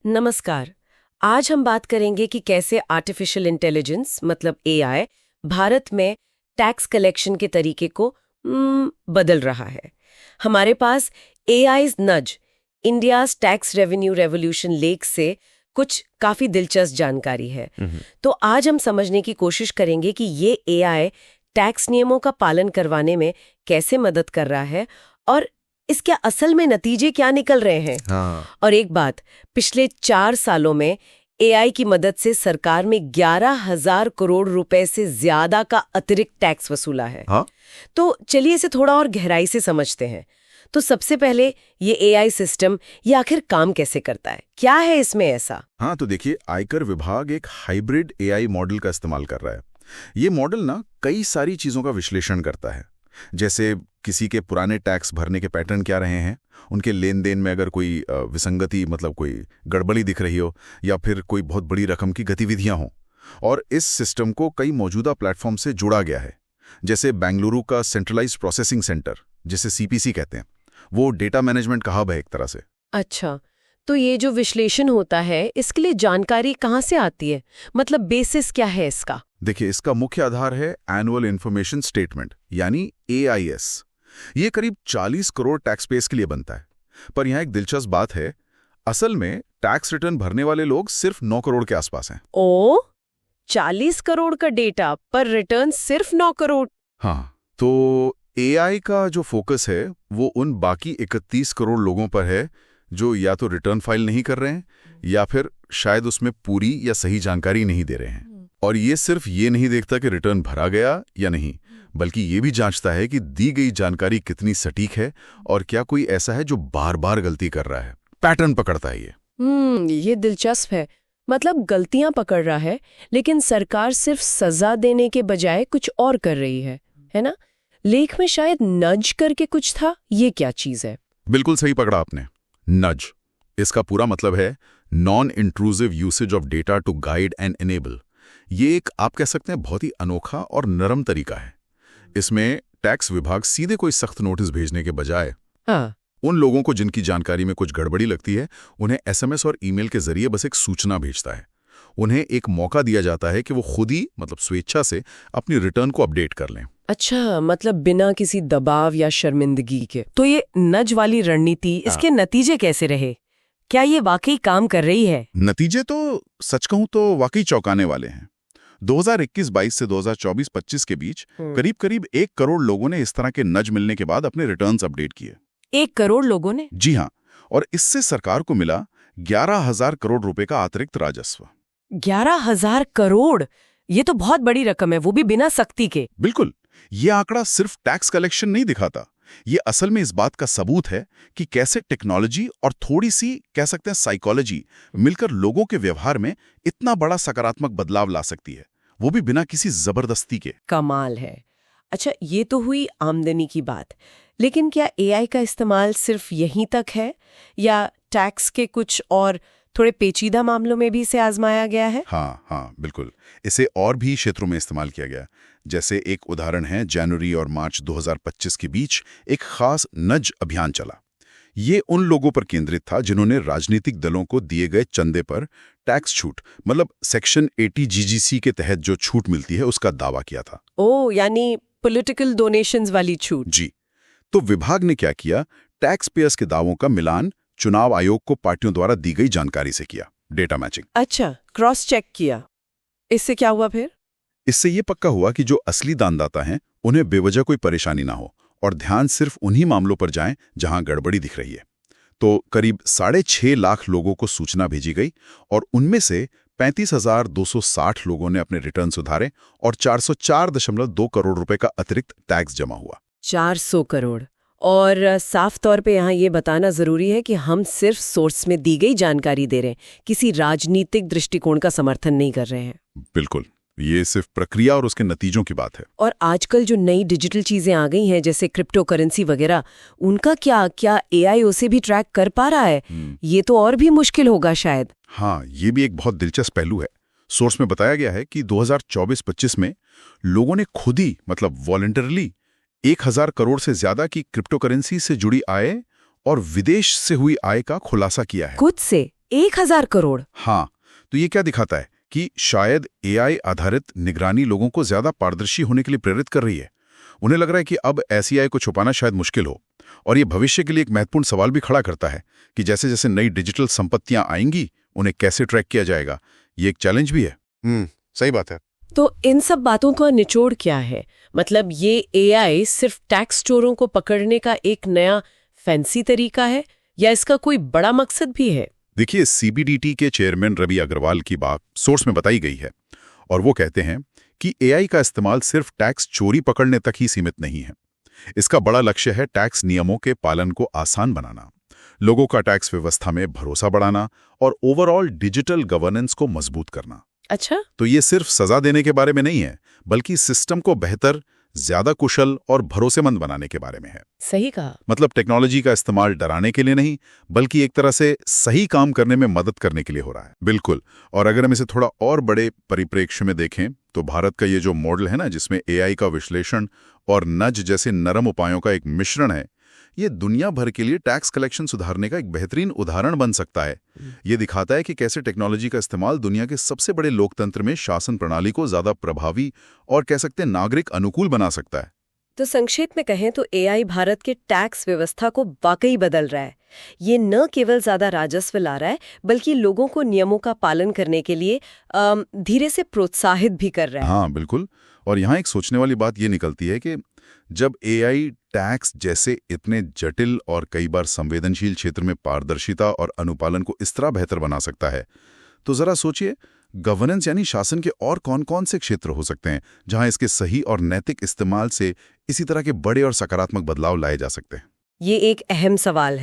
नमस्कार। आज हम बात करेंगे कि कैसे आर्टिफिशियल इंटेलिजेंस मतलब एआई भारत में टैक्स कलेक्शन के तरीके को बदल रहा है। हमारे पास एआईज नज इंडियाज टैक्स रेवेन्यू रेवोल्यूशन लेख से कुछ काफी दिलचस्प जानकारी है। तो आज हम समझने की कोशिश करेंगे कि ये एआई टैक्स नियमों का पालन करवाने में कैसे मदद कर रहा है और इसके असल में नतीजे क्या निकल रहे हैं। और एक बात, पिछले 4 सालों में एआई की मदद से सरकार में 11,000 करोड़ रुपए से ज्यादा का अतिरिक्त टैक्स वसूला है। तो चलिए इसे थोड़ा और गहराई से समझते हैं। तो सबसे पहले ये एआई सिस्टम ये आखिर काम कैसे करता है, क्या है इसमें ऐसा? तो देखिए, आयकर विभाग एक हाइब्रिड एआई मॉडल का इस्तेमाल कर रहा है। ये मॉडल ना कई सारी चीजों का विश्लेषण करता है, जैसे किसी के पुराने टैक्स भरने के पैटर्न क्या रहे हैं, उनके लेन देन में अगर कोई विसंगति मतलब कोई गड़बड़ी दिख रही हो या फिर कोई बहुत बड़ी रकम की गतिविधियां हों। और इस सिस्टम को कई मौजूदा प्लेटफॉर्म से जोड़ा गया है, जैसे बेंगलुरु का सेंट्रलाइज्ड प्रोसेसिंग सेंटर, जिसे सीपीसी कहते हैं, वो डेटा मैनेजमेंट का हब है एक तरह से। अच्छा, तो ये जो विश्लेषण होता है इसके लिए जानकारी कहाँ से आती है, मतलब बेसिस क्या है इसका? देखिए, इसका मुख्य आधार है एनुअल इन्फॉर्मेशन स्टेटमेंट यानी एआईएस। ये करीब 40 करोड़ टैक्स पेयर्स के लिए बनता है। पर यहाँ एक दिलचस्प बात है, असल में टैक्स रिटर्न भरने वाले लोग सिर्फ 9 करोड़ के आसपास हैं। 40 करोड़ का डेटा पर रिटर्न सिर्फ 9 करोड़। हाँ, तो एआई का जो फोकस है वो उन बाकी 31 करोड़ लोगों पर है जो या तो रिटर्न फाइल नहीं कर रहे हैं या फिर शायद उसमें पूरी या सही जानकारी नहीं दे रहे हैं। और ये सिर्फ ये नहीं देखता कि रिटर्न भरा गया या नहीं, बल्कि ये भी जांचता है कि दी गई जानकारी कितनी सटीक है और क्या कोई ऐसा है जो बार बार गलती कर रहा है। पैटर्न पकड़ता है ये दिलचस्प है। मतलब गलतियां पकड़ रहा है, लेकिन सरकार सिर्फ सजा देने के बजाय कुछ और कर रही है ना? लेख में शायद नज करके कुछ था, ये क्या चीज है? बिल्कुल सही पकड़ा आपने, नज। इसका पूरा मतलब है non intrusive usage of data to guide and enable. ये एक, आप कह सकते हैं, बहुत ही अनोखा और नरम तरीका है। इसमें टैक्स विभाग सीधे कोई सख्त नोटिस भेजने के बजाय उन लोगों को जिनकी जानकारी में कुछ गड़बड़ी लगती है, उन्हें एसएमएस और ईमेल के जरिए बस एक सूचना भेजता है। उन्हें एक मौका दिया जाता है कि वो खुद ही मतलब स्वेच्छा से अपनी रिटर्न को अपडेट कर लें। अच्छा, मतलब बिना किसी दबाव या शर्मिंदगी के। तो ये नज वाली रणनीति, इसके नतीजे कैसे रहे? क्या ये वाकई काम कर रही है? नतीजे तो सच कहूं तो वाकई चौंकाने वाले हैं। 2021-22 से 2024-25 के बीच करीब 1 करोड़ लोगों ने इस तरह के नज मिलने के बाद अपने रिटर्न्स अपडेट किए। 1 करोड़ लोगों ने? जी हाँ, और इससे सरकार को मिला 11,000 करोड़ रुपए का अतिरिक्त राजस्व। 11,000 करोड़, ये तो बहुत बड़ी रकम है, वो भी बिना सख्ती के। बिल्कुल, ये आंकड़ा सिर्फ टैक्स कलेक्शन नहीं दिखाता, ये असल में इस बात का सबूत है कि कैसे टेक्नोलॉजी और थोड़ी सी कह सकते हैं साइकोलॉजी मिलकर लोगों के व्यवहार में इतना बड़ा सकारात्मक बदलाव ला सकती है, वो भी बिना किसी जबरदस्ती के। कमाल है। अच्छा, ये तो हुई आमदनी की बात, लेकिन क्या एआई का इस्तेमाल सिर्फ यहीं तक है या टैक्स के कुछ और थोड़े पेचीदा मामलों में भी इसे आजमाया गया है? हाँ, बिल्कुल। इसे और भी क्षेत्रों में इस्तेमाल किया गया। जैसे एक उदाहरण है, जनवरी और मार्च 2025 के बीच एक खास नज अभियान चला। ये उन लोगों पर केंद्रित था जिन्होंने राजनीतिक दलों को दिए गए चंदे पर टैक्स छूट मतलब सेक्शन 80 जीजीसी के तहत जो छूट मिलती है उसका दावा किया था। यानी पॉलिटिकल डोनेशंस वाली छूट। जी। तो विभाग ने क्या किया, टैक्स पेयर्स के दावों का मिलान चुनाव आयोग को पार्टियों द्वारा दी गई जानकारी से किया, डेटा मैचिंग। अच्छा, क्रॉस चेक किया। इससे क्या हुआ फिर? इससे ये पक्का हुआ कि जो असली दानदाता हैं उन्हें बेवजह कोई परेशानी ना हो और ध्यान सिर्फ उन्हीं मामलों पर जाए जहां गड़बड़ी दिख रही है। तो करीब 6.5 लाख लोगों को सूचना भेजी गई और उनमें से 35,260 लोगों ने अपने रिटर्न सुधारे और 404.2 करोड़ रुपए का अतिरिक्त टैक्स जमा हुआ। 400 करोड़। और साफ तौर पे यहाँ ये बताना जरूरी है कि हम सिर्फ सोर्स में दी गई जानकारी दे रहे हैं, किसी राजनीतिक दृष्टिकोण का समर्थन नहीं कर रहे हैं। बिल्कुल, ये सिर्फ प्रक्रिया और उसके नतीजों की बात है। और आजकल जो नई डिजिटल चीजें आ गई हैं, जैसे क्रिप्टो करेंसी वगैरह, उनका क्या एआई उसे भी ट्रैक कर पा रहा है? ये तो और भी मुश्किल होगा शायद। हाँ, ये भी एक बहुत दिलचस्प पहलू है। सोर्स में बताया गया है कि 2024-25 में लोगों ने खुद ही मतलब वॉलंटरली 1,000 करोड़ से ज्यादा की क्रिप्टो करेंसी से जुड़ी आय और विदेश से हुई आय का खुलासा किया है। खुद से? 1000 करोड़। हाँ, तो ये क्या दिखाता है कि शायद एआई आधारित निगरानी लोगों को ज्यादा पारदर्शी होने के लिए प्रेरित कर रही है। उन्हें लग रहा है कि अब ऐसी एआई को छुपाना शायद मुश्किल हो। और ये भविष्य के लिए एक महत्वपूर्ण सवाल भी खड़ा करता है कि जैसे जैसे नई डिजिटल संपत्तियां आएंगी, उन्हें कैसे ट्रैक किया जाएगा। ये एक चैलेंज भी है। सही बात है। तो इन सब बातों का निचोड़ क्या है? मतलब ये एआई सिर्फ टैक्स चोरों को पकड़ने का एक नया फैंसी तरीका है या इसका कोई बड़ा मकसद भी है? देखिए, सीबीडीटी के चेयरमैन रवि अग्रवाल की बात सोर्स में बताई गई है और वो कहते हैं कि एआई का इस्तेमाल सिर्फ टैक्स चोरी पकड़ने तक ही सीमित नहीं है। इसका बड़ा लक्ष्य है टैक्स नियमों के पालन को आसान बनाना, लोगों का टैक्स व्यवस्था में भरोसा बढ़ाना और ओवरऑल डिजिटल गवर्नेंस को मजबूत करना। अच्छा, तो ये सिर्फ सजा देने के बारे में नहीं है, बल्कि सिस्टम को बेहतर, ज्यादा कुशल और भरोसेमंद बनाने के बारे में है। सही कहा। मतलब टेक्नोलॉजी का इस्तेमाल डराने के लिए नहीं, बल्कि एक तरह से सही काम करने में मदद करने के लिए हो रहा है। बिल्कुल। और अगर हम इसे थोड़ा और बड़े परिप्रेक्ष्य में देखें तो भारत का ये जो मॉडल है ना, जिसमें एआई का विश्लेषण और नज जैसे नरम उपायों का एक मिश्रण है, ये दुनिया भर के लिए टैक्स कलेक्शन सुधारने का एक बेहतरीन उदाहरण बन सकता है। ये दिखाता है कि कैसे टेक्नोलॉजी का इस्तेमाल दुनिया के सबसे बड़े लोकतंत्र में शासन प्रणाली को ज्यादा प्रभावी और कह सकते हैं नागरिक अनुकूल बना सकता है। तो संक्षेप में कहें तो एआई भारत के टैक्स व्यवस्था को वाकई बदल रहा है। ये न केवल ज्यादा राजस्व ला रहा है, बल्कि लोगों को नियमों का पालन करने के लिए धीरे से प्रोत्साहित भी कर रहा है। हाँ, बिल्कुल। और यहाँ एक सोचने वाली बात ये निकलती है कि जब एआई टैक्स जैसे इतने जटिल और कई बार संवेदनशील क्षेत्र में पारदर्शिता और अनुपालन को इस तरह बेहतर बना सकता है, तो जरा सोचिए गवर्नेंस यानी शासन के और कौन-कौन से क्षेत्र हो सकते हैं जहां इसके सही और नैतिक इस्तेमाल से इसी तरह के बड़े और सकारात्मक बदलाव लाए जा सकते हैं। ये एक अहम सवाल है।